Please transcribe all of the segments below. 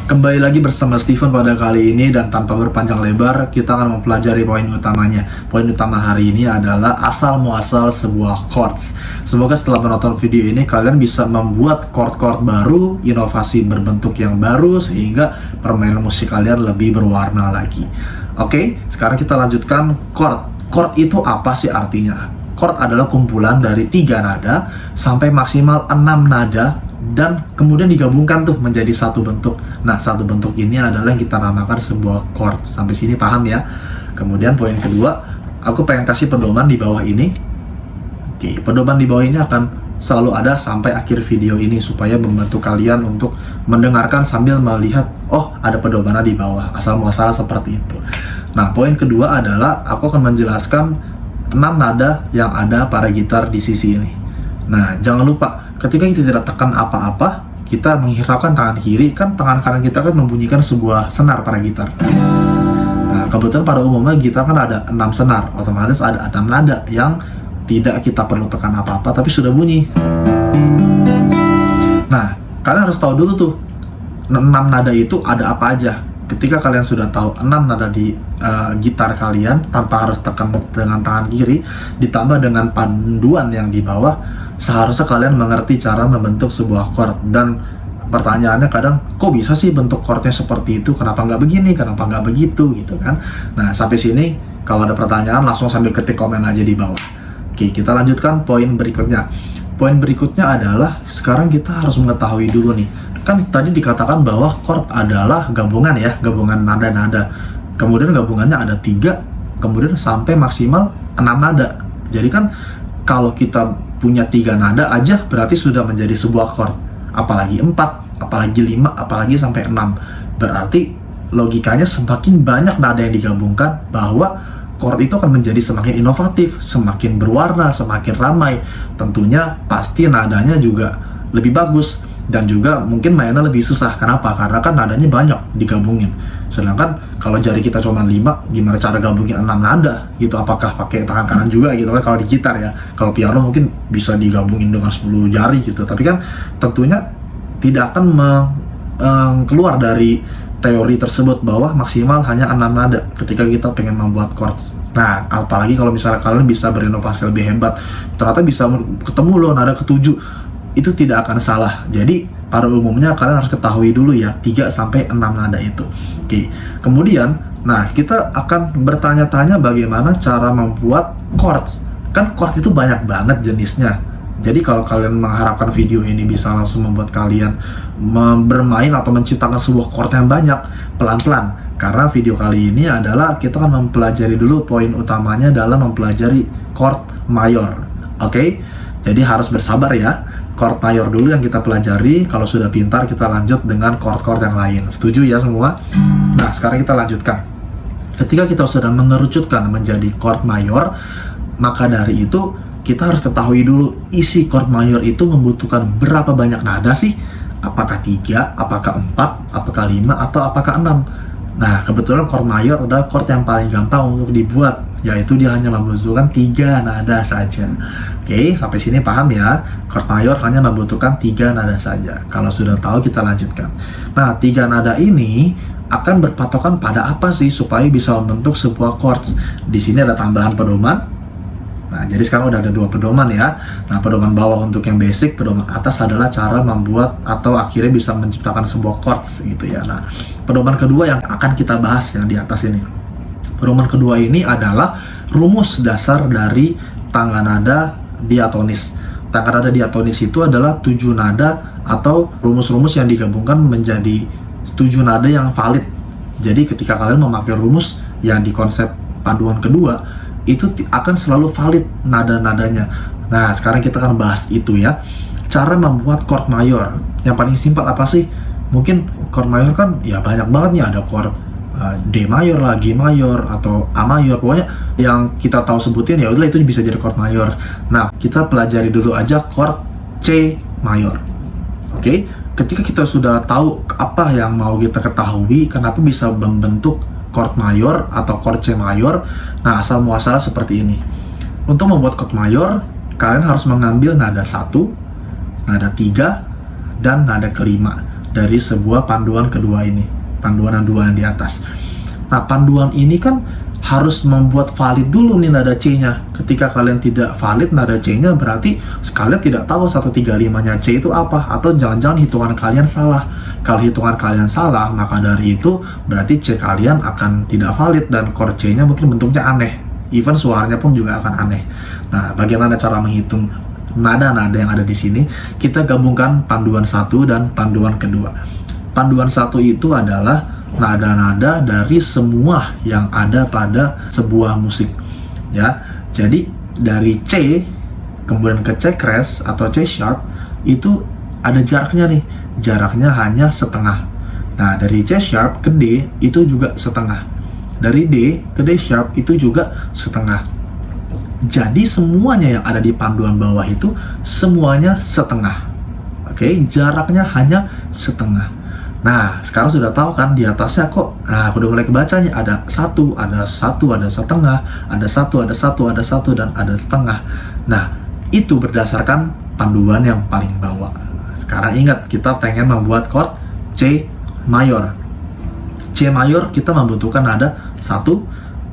Kembali lagi bersama Steven pada kali ini, dan tanpa berpanjang lebar kita akan mempelajari poin utamanya. Poin utama hari ini adalah asal muasal sebuah chords. Semoga setelah menonton video ini kalian bisa membuat chord-chord baru, inovasi berbentuk yang baru, sehingga permainan musik kalian lebih berwarna lagi. Oke, sekarang kita lanjutkan chord. Chord itu apa sih artinya? Chord adalah kumpulan dari 3 nada sampai maksimal 6 nada, dan kemudian digabungkan tuh menjadi satu bentuk. Nah, satu bentuk ini adalah yang kita namakan sebuah chord. Sampai sini paham ya? Kemudian poin kedua, aku pengen kasih pedoman di bawah ini. Oke, pedoman di bawah ini akan selalu ada sampai akhir video ini, supaya membantu kalian untuk mendengarkan sambil melihat, oh ada pedomannya di bawah, asal muasal seperti itu. Nah, poin kedua adalah aku akan menjelaskan 6 nada yang ada pada gitar di sisi ini. Nah, jangan lupa ketika kita tidak tekan apa-apa, kita menghiraukan tangan kiri, kan tangan kanan kita kan membunyikan sebuah senar pada gitar. Nah, kebetulan pada umumnya gitar kan ada 6 senar, otomatis ada 6 nada yang tidak kita perlu tekan apa-apa tapi sudah bunyi. Nah, kalian harus tahu dulu tuh 6 nada itu ada apa aja. Ketika kalian sudah tahu 6 nada di gitar kalian tanpa harus tekan dengan tangan kiri, ditambah dengan panduan yang di bawah, seharusnya kalian mengerti cara membentuk sebuah chord. Dan pertanyaannya kadang, kok bisa sih bentuk chordnya seperti itu? Kenapa nggak begini? Kenapa nggak begitu? Gitu kan? Nah, sampai sini kalau ada pertanyaan langsung sambil ketik komen aja di bawah. Oke, kita lanjutkan poin berikutnya. Poin berikutnya adalah sekarang kita harus mengetahui dulu nih. Kan tadi dikatakan bahwa chord adalah gabungan ya, gabungan nada-nada. Kemudian gabungannya ada 3, kemudian sampai maksimal 6 nada. Jadi kan kalau kita punya 3 nada aja berarti sudah menjadi sebuah chord. Apalagi 4, apalagi 5, apalagi sampai 6. Berarti logikanya semakin banyak nada yang digabungkan, bahwa chord itu akan menjadi semakin inovatif, semakin berwarna, semakin ramai. Tentunya pasti nadanya juga lebih bagus, dan juga mungkin mainnya lebih susah. Kenapa? Karena kan nadanya banyak digabungin. Sedangkan kalau jari kita cuma 5, gimana cara gabungin 6 nada gitu? Apakah pakai tangan kanan juga gitu kan kalau di gitar ya? Kalau piano mungkin bisa digabungin dengan 10 jari gitu. Tapi kan tentunya tidak akan keluar dari teori tersebut bahwa maksimal hanya 6 nada ketika kita pengen membuat chord. Nah, apalagi kalau misalnya kalian bisa berinovasi lebih hebat, ternyata bisa ketemu loh nada ke-7. Itu tidak akan salah. Jadi pada umumnya kalian harus ketahui dulu ya 3-6 nada itu. Oke. Kemudian, nah kita akan bertanya-tanya bagaimana cara membuat chords. Kan chord itu banyak banget jenisnya. Jadi kalau kalian mengharapkan video ini bisa langsung membuat kalian bermain atau menciptakan sebuah chord yang banyak, pelan-pelan. Karena video kali ini adalah kita akan mempelajari dulu poin utamanya dalam mempelajari chord mayor. Oke? Jadi harus bersabar ya. Chord mayor dulu yang kita pelajari. Kalau sudah pintar kita lanjut dengan chord-chord yang lain. Setuju ya semua? Nah, sekarang kita lanjutkan. Ketika kita sudah mengerucutkan menjadi chord mayor, maka dari itu kita harus ketahui dulu isi chord mayor itu membutuhkan berapa banyak nada sih? Apakah 3, apakah 4, apakah 5, atau apakah 6? Nah, kebetulan chord mayor adalah chord yang paling gampang untuk dibuat, yaitu dia hanya membutuhkan 3 nada saja. Oke, sampai sini paham ya? Chord mayor hanya membutuhkan 3 nada saja. Kalau sudah tahu, kita lanjutkan. Nah, 3 nada ini akan berpatokan pada apa sih supaya bisa membentuk sebuah chords? Di sini ada tambahan pedoman. Nah, jadi sekarang udah ada 2 pedoman ya. Nah, pedoman bawah untuk yang basic, pedoman atas adalah cara membuat atau akhirnya bisa menciptakan sebuah chords gitu ya. Nah, pedoman kedua yang akan kita bahas yang di atas ini. Pedoman kedua ini adalah rumus dasar dari tangga nada diatonis. Tangga nada diatonis itu adalah 7 nada atau rumus-rumus yang digabungkan menjadi 7 nada yang valid. Jadi ketika kalian memakai rumus yang di konsep panduan kedua, itu akan selalu valid nada-nadanya. Nah, sekarang kita akan bahas itu ya. Cara membuat chord mayor. Yang paling simpel apa sih? Mungkin chord mayor kan ya banyak banget nih, ada chord D mayor lah, G mayor, atau A mayor. Pokoknya yang kita tahu sebutin ya udah itu bisa jadi chord mayor. Nah, kita pelajari dulu aja chord C mayor. Oke? Ketika kita sudah tahu apa yang mau kita ketahui, kenapa bisa membentuk chord mayor atau chord C mayor, nah asal muasalnya seperti ini. Untuk membuat chord mayor, kalian harus mengambil nada 1, nada 3, dan nada kelima. dari sebuah panduan kedua ini, panduan dua yang di atas. Nah, panduan ini kan harus membuat valid dulu nih nada C-nya. Ketika kalian tidak valid nada C-nya, berarti kalian tidak tahu 135-nya C itu apa, atau jangan-jangan hitungan kalian salah. Kalau hitungan kalian salah, maka dari itu berarti C kalian akan tidak valid dan chord C-nya mungkin bentuknya aneh. Even suaranya pun juga akan aneh. Nah, bagaimana cara menghitung nada-nada yang ada di sini? Kita gabungkan panduan satu dan panduan kedua. Panduan satu itu adalah nada-nada dari semua yang ada pada sebuah musik, ya. Jadi dari C kemudian ke C crash atau C sharp itu ada jaraknya nih, jaraknya hanya setengah. Nah, dari C sharp ke D itu juga setengah. Dari D ke D sharp itu juga setengah. Jadi semuanya yang ada di panduan bawah itu semuanya setengah. Oke, jaraknya hanya setengah. Nah, sekarang sudah tahu kan di atasnya kok. Nah, aku udah mulai kebaca nih, ada satu, ada satu, ada setengah, ada satu, ada satu, ada satu, dan ada setengah. Nah, itu berdasarkan panduan yang paling bawah. Sekarang ingat, kita pengen membuat chord C mayor. C mayor kita membutuhkan nada 1,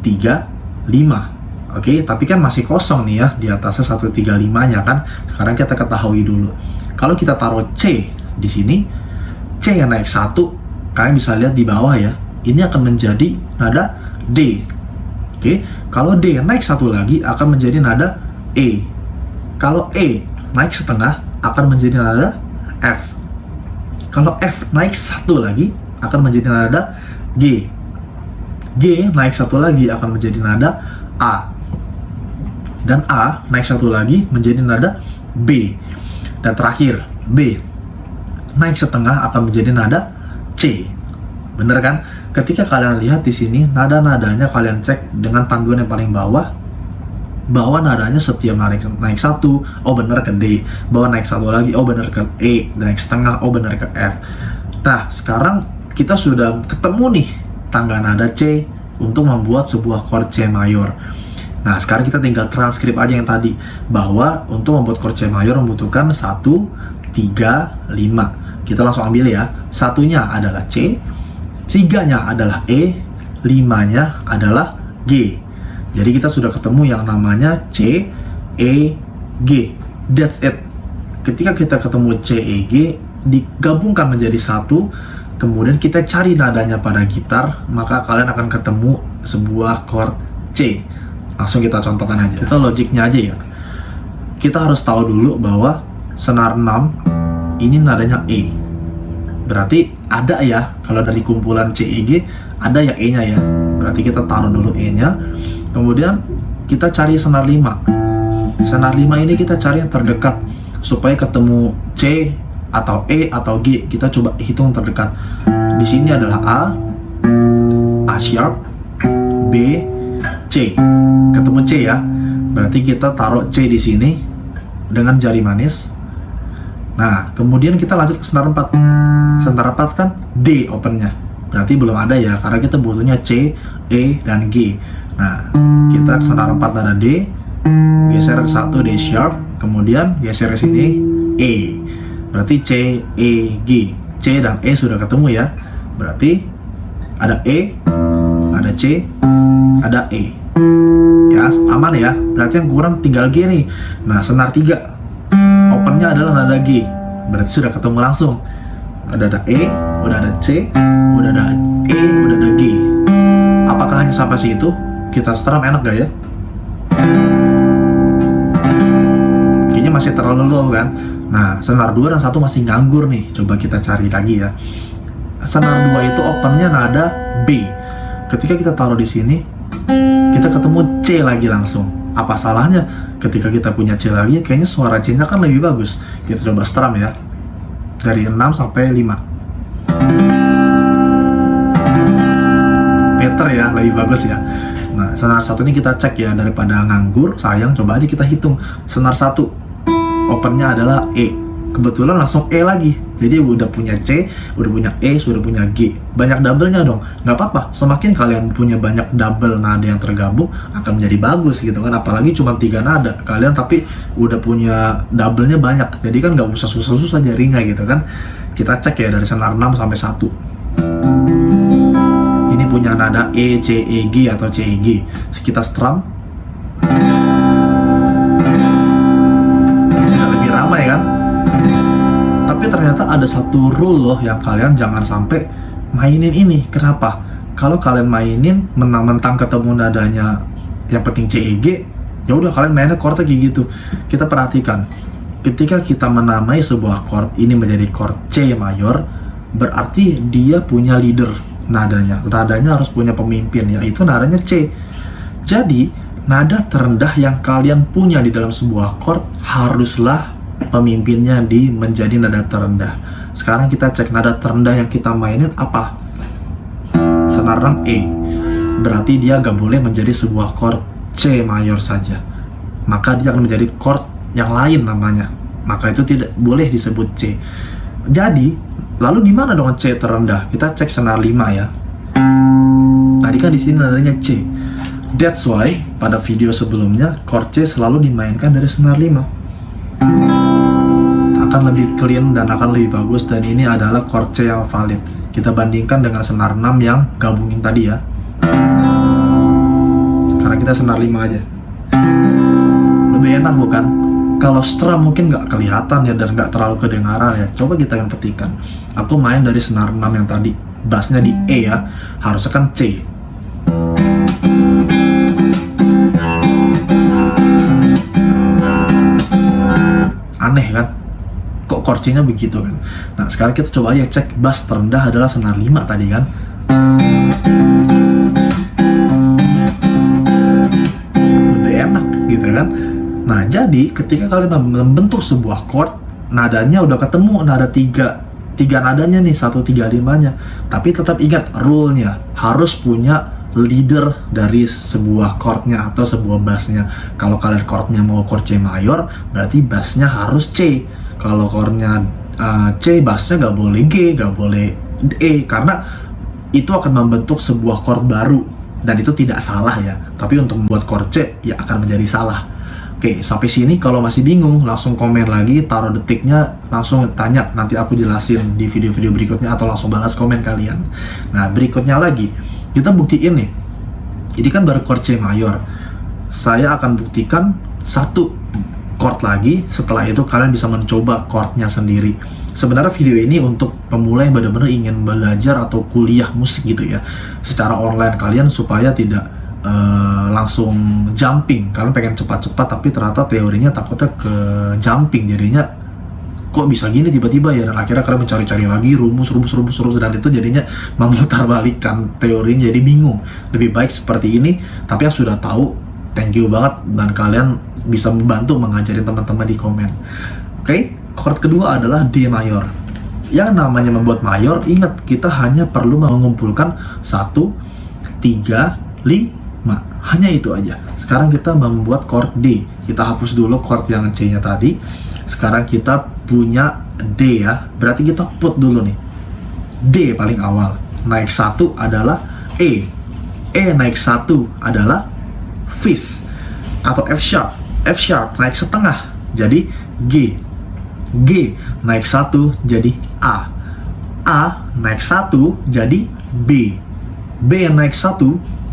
3, 5. Oke, tapi kan masih kosong nih ya, di atasnya 135-nya kan. Sekarang kita ketahui dulu. Kalau kita taruh C di sini, C yang naik 1, kalian bisa lihat di bawah ya, ini akan menjadi nada D. Oke, kalau D naik 1 lagi akan menjadi nada E. Kalau E naik setengah akan menjadi nada F. Kalau F naik 1 lagi akan menjadi nada G. G naik 1 lagi akan menjadi nada A. Dan A naik 1 lagi menjadi nada B. Dan terakhir B naik setengah akan menjadi nada C. Bener kan? Ketika kalian lihat di sini nada-nadanya kalian cek dengan panduan yang paling bawah, bahwa nadanya setiap naik 1, oh bener ke D. Bahwa naik 1 lagi, oh bener ke E. Naik setengah, oh bener ke F. Nah, sekarang kita sudah ketemu nih tangga nada C untuk membuat sebuah chord C mayor. Nah, sekarang kita tinggal transkrip aja yang tadi, bahwa untuk membuat chord C mayor membutuhkan 1, 3, 5. Kita langsung ambil ya. Satunya adalah C, 3-nya adalah E, 5-nya adalah G. Jadi kita sudah ketemu yang namanya C, E, G. That's it. Ketika kita ketemu C, E, G, digabungkan menjadi satu, kemudian kita cari nadanya pada gitar, maka kalian akan ketemu sebuah chord C. Langsung kita contohkan aja. Kita logiknya aja ya. Kita harus tahu dulu bahwa senar 6 ini nadanya E. Berarti ada ya, kalau dari kumpulan C, E, G ada ya E-nya ya. Berarti kita taruh dulu E-nya. Kemudian kita cari senar 5. Senar 5 ini kita cari yang terdekat supaya ketemu C atau E atau G. Kita coba hitung terdekat. Di sini adalah A sharp, B, C. Ketemu C ya. Berarti kita taruh C di sini dengan jari manis. Nah, kemudian kita lanjut ke senar 4. Senar 4 kan D opennya. Berarti belum ada ya, karena kita butuhnya C, E, dan G. Nah, kita ke senar 4 nada D, geser ke 1 D sharp, kemudian geser ke sini E. Berarti C, E, G. C dan E sudah ketemu ya. Berarti ada E, ada C, ada E. Ya, aman ya. Berarti yang kurang tinggal G nih. Nah, senar 3 opennya adalah nada G. Berarti sudah ketemu langsung. Udah ada E, udah ada C, udah ada E, udah ada G. Apakah hanya sampai situ? Kita strum enak gak ya? Kayaknya masih terlalu low kan? Nah, senar 2 dan 1 masih nganggur nih. Coba kita cari lagi ya. Senar 2 itu opennya nada B. Ketika kita taruh di sini, kita ketemu C lagi langsung. Apa salahnya ketika kita punya C lagi? Kayaknya suara C-nya kan lebih bagus. Kita coba strum ya. Dari 6 sampai 5. Better ya, lebih bagus ya. Nah, senar 1 ini kita cek ya, daripada nganggur, sayang, coba aja kita hitung. Senar 1 opennya adalah E. Kebetulan langsung E lagi. Jadi udah punya C, udah punya E, sudah punya G. Banyak double-nya dong. Nggak apa-apa, semakin kalian punya banyak double nada yang tergabung, akan menjadi bagus gitu kan. Apalagi cuma 3 nada, kalian tapi udah punya double-nya banyak. Jadi kan nggak usah susah-susah nyarinya gitu kan. Kita cek ya dari senar 6 sampai 1. Ini punya nada E, C, E, G atau C, E, G. Kita strum. Sudah lebih ramai kan? Tapi ternyata ada satu rule loh yang kalian jangan sampai mainin ini. Kenapa? Kalau kalian mainin mentang-mentang ketemu nadanya yang penting C, E, G, ya udah kalian mainnya chordnya kayak gitu. Kita perhatikan, ketika kita menamai sebuah chord ini menjadi chord C mayor, berarti dia punya leader nadanya. Nadanya harus punya pemimpin, yaitu nadanya C. Jadi nada terendah yang kalian punya di dalam sebuah chord haruslah pemimpinnya menjadi nada terendah. Sekarang kita cek nada terendah yang kita mainin apa? Senar 6 E. Berarti dia gak boleh menjadi sebuah chord C mayor saja. Maka dia akan menjadi chord yang lain namanya. Maka itu tidak boleh disebut C. Jadi, lalu di mana dong C terendah? Kita cek senar 5 ya. Tadi kan di sini nadanya C. That's why pada video sebelumnya chord C selalu dimainkan dari senar 5. Akan lebih clean dan akan lebih bagus, dan ini adalah chord C yang valid. Kita bandingkan dengan senar 6 yang gabungin tadi ya. Sekarang kita senar 5 aja. Lebih enak bukan? Kalau strum mungkin nggak kelihatan ya dan nggak terlalu kedengaran ya. Coba kita yang petikan. Aku main dari senar 6 yang tadi, bassnya di E ya, harusnya kan C. Aneh kan? Kok chord C-nya begitu kan? Nah, sekarang kita coba aja cek bass terendah adalah senar 5 tadi kan. Lebih enak gitu kan? Nah, jadi ketika kalian membentuk sebuah chord, nadanya udah ketemu, nada 3 nadanya nih, 1, 3, 5-nya. Tapi tetap ingat rule-nya, harus punya leader dari sebuah chordnya atau sebuah bassnya. Kalau kalian chordnya mau chord C mayor, berarti bassnya harus C. Kalau chordnya C, bassnya nggak boleh G, nggak boleh E, karena itu akan membentuk sebuah chord baru, dan itu tidak salah ya. Tapi untuk membuat chord C, ya akan menjadi salah. Oke, sampai sini kalau masih bingung, langsung komen lagi, taruh detiknya, langsung tanya, nanti aku jelasin di video-video berikutnya, atau langsung balas komen kalian. Nah, berikutnya lagi, kita buktiin nih, ini kan baru chord C mayor. Saya akan buktikan satu chord lagi, setelah itu kalian bisa mencoba chordnya sendiri. Sebenarnya video ini untuk pemula yang benar-benar ingin belajar atau kuliah musik gitu ya, secara online kalian, supaya tidak langsung jumping. Kalian pengen cepat-cepat tapi ternyata teorinya takutnya ke jumping, jadinya kok bisa gini tiba-tiba ya, dan akhirnya kalian mencari-cari lagi rumus, dan itu jadinya memutarbalikkan teorinya, jadi bingung. Lebih baik seperti ini, tapi yang sudah tahu, thank you banget, dan kalian bisa membantu mengajarin teman-teman di komen. Oke, chord kedua adalah D mayor. Yang namanya membuat mayor, ingat, kita hanya perlu mengumpulkan 1, 3, 5. Hanya itu aja. Sekarang kita membuat chord D. Kita hapus dulu chord yang C-nya tadi. Sekarang kita punya D ya. Berarti kita put dulu nih. D paling awal. Naik 1 adalah E. E naik 1 adalah fis atau F sharp. F sharp naik setengah jadi G. G naik 1 jadi A. A naik 1 jadi B. B naik 1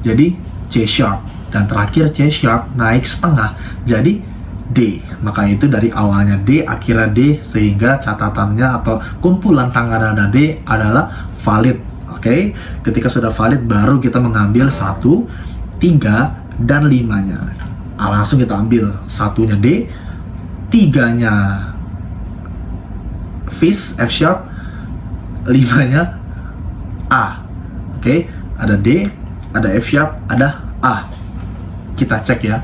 jadi C sharp, dan terakhir C sharp naik setengah jadi D. Maka itu dari awalnya D, akhirnya D, sehingga catatannya atau kumpulan tangga nada D adalah valid. Oke, ketika sudah valid baru kita mengambil 1, 3, dan 5-nya. Langsung kita ambil 1-nya D, 3-nya fis F sharp, 5-nya A. Oke, ada D, ada F sharp, ada A. Kita cek ya.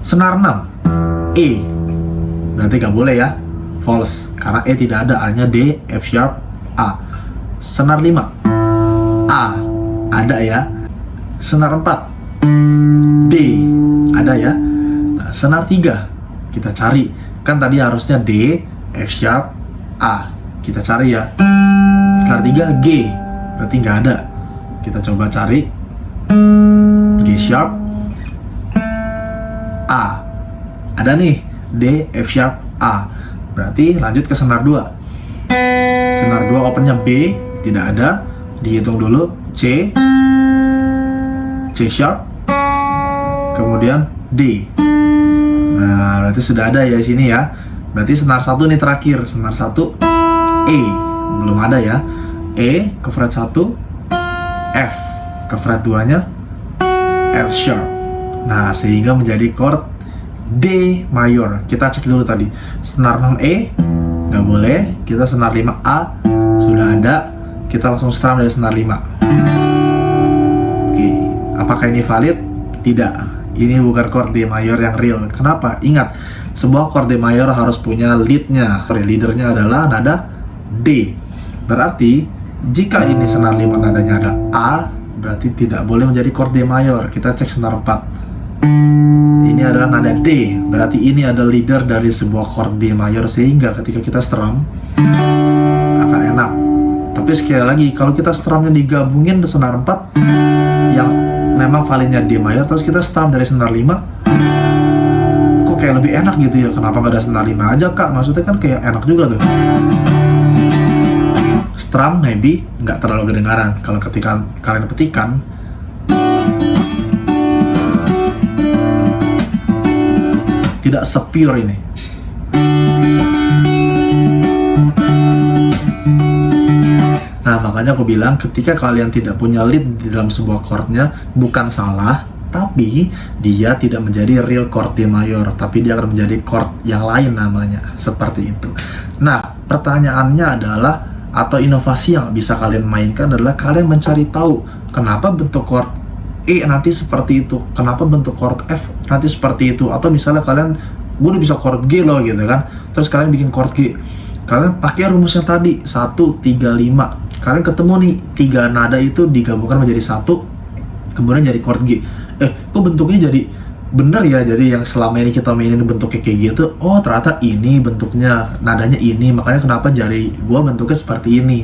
Senar 6 E, berarti gak boleh ya, false, karena E tidak ada, artinya D, F sharp, A. Senar 5 A, ada ya. Senar 4 D, ada ya. Nah, senar 3 kita cari, kan tadi harusnya D, F sharp, A. Kita cari ya. Skala 3 G, berarti nggak ada. Kita coba cari G sharp, A, ada nih D, F sharp, A. Berarti lanjut ke senar 2. Senar 2 opennya B, tidak ada. Dihitung dulu C, C sharp, kemudian D. Nah, berarti sudah ada ya di sini ya. Berarti senar 1 nih terakhir, senar 1 E, belum ada ya. E ke fret 1, F ke fret 2-nya, F sharp. Nah, sehingga menjadi chord D mayor. Kita cek dulu tadi. Senar 6 E nggak boleh. Kita senar 5 A sudah ada. Kita langsung strum dari senar 5. Oke, apakah ini valid? Tidak. Ini bukan chord D mayor yang real. Kenapa? Ingat, sebuah chord D mayor harus punya leadnya. Leadernya adalah nada D. Berarti jika ini senar 5 nadanya ada A, berarti tidak boleh menjadi chord D mayor. Kita cek senar 4. Ini adalah nada D. Berarti ini adalah leader dari sebuah chord D mayor, sehingga ketika kita strum akan enak. Tapi sekali lagi, kalau kita strumnya digabungin di senar 4 yang memang validnya D mayor, terus kita strum dari senar 5, kok kayak lebih enak gitu ya. Kenapa nggak ada senar 5 aja kak? Maksudnya kan kayak enak juga tuh. Strum maybe nggak terlalu kedengaran. Kalau ketika kalian petikan, tidak se-pure ini. Nah, makanya aku bilang ketika kalian tidak punya lead di dalam sebuah chordnya, bukan salah, tapi dia tidak menjadi real chord D mayor, tapi dia akan menjadi chord yang lain namanya, seperti itu. Nah, pertanyaannya adalah, atau inovasi yang bisa kalian mainkan adalah kalian mencari tahu kenapa bentuk chord E nanti seperti itu, kenapa bentuk chord F nanti seperti itu. Atau misalnya kalian, gue udah bisa chord G loh gitu kan, terus kalian bikin chord G, kalian pakai rumusnya tadi 1, 3, 5. Kalian ketemu nih 3 nada itu digabungkan menjadi 1, kemudian jadi chord G. Kok bentuknya jadi bener ya? Jadi yang selama ini kita mainin bentuknya kayak gitu, oh ternyata ini bentuknya, nadanya ini, makanya kenapa jari gua bentuknya seperti ini,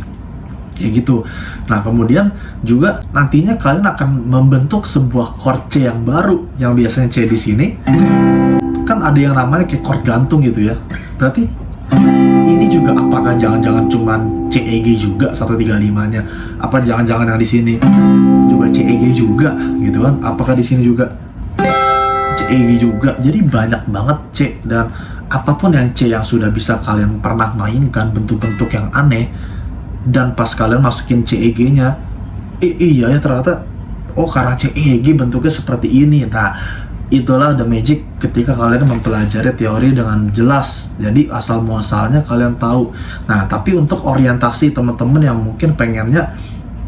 kayak gitu. Nah, kemudian juga nantinya kalian akan membentuk sebuah chord C yang baru, yang biasanya C di sini kan ada yang namanya kayak chord gantung gitu ya. Berarti ini juga apakah jangan-jangan cuman CEG juga 135-nya? Apa jangan-jangan yang di sini juga CEG juga gitu kan? Apakah di sini juga CEG juga? Jadi banyak banget C, dan apapun yang C yang sudah bisa kalian pernah mainkan bentuk-bentuk yang aneh, dan pas kalian masukin CEG-nya, iya ya ternyata, oh karena CEG bentuknya seperti ini. Nah, itulah the magic ketika kalian mempelajari teori dengan jelas. Jadi asal muasalnya kalian tahu. Nah, tapi untuk orientasi teman-teman yang mungkin pengennya,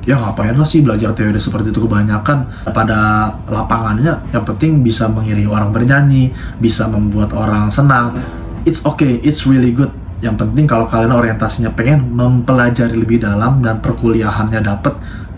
ya ngapain lah sih belajar teori seperti itu, kebanyakan pada lapangannya yang penting bisa mengiringi orang bernyanyi, bisa membuat orang senang. It's okay, it's really good. Yang penting kalau kalian orientasinya pengen mempelajari lebih dalam dan perkuliahannya dapet,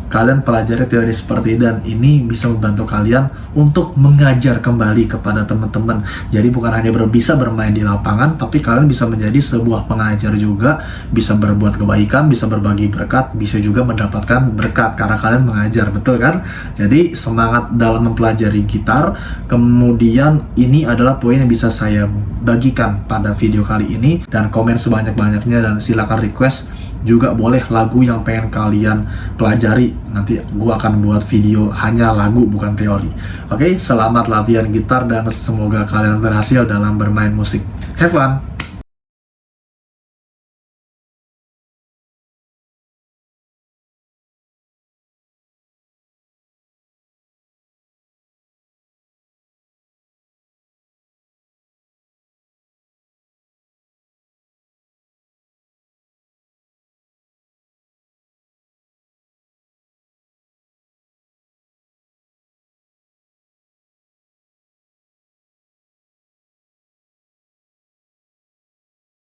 kalian pelajari teori seperti ini, dan ini bisa membantu kalian untuk mengajar kembali kepada teman-teman. Jadi bukan hanya bisa bermain di lapangan, tapi kalian bisa menjadi sebuah pengajar juga, bisa berbuat kebaikan, bisa berbagi berkat, bisa juga mendapatkan berkat karena kalian mengajar, betul kan? Jadi semangat dalam mempelajari gitar. Kemudian ini adalah poin yang bisa saya bagikan pada video kali ini, dan komen sebanyak-banyaknya, dan silakan request juga boleh lagu yang pengen kalian pelajari. Nanti gua akan buat video hanya lagu, bukan teori. Oke, selamat latihan gitar dan semoga kalian berhasil dalam bermain musik. Have fun!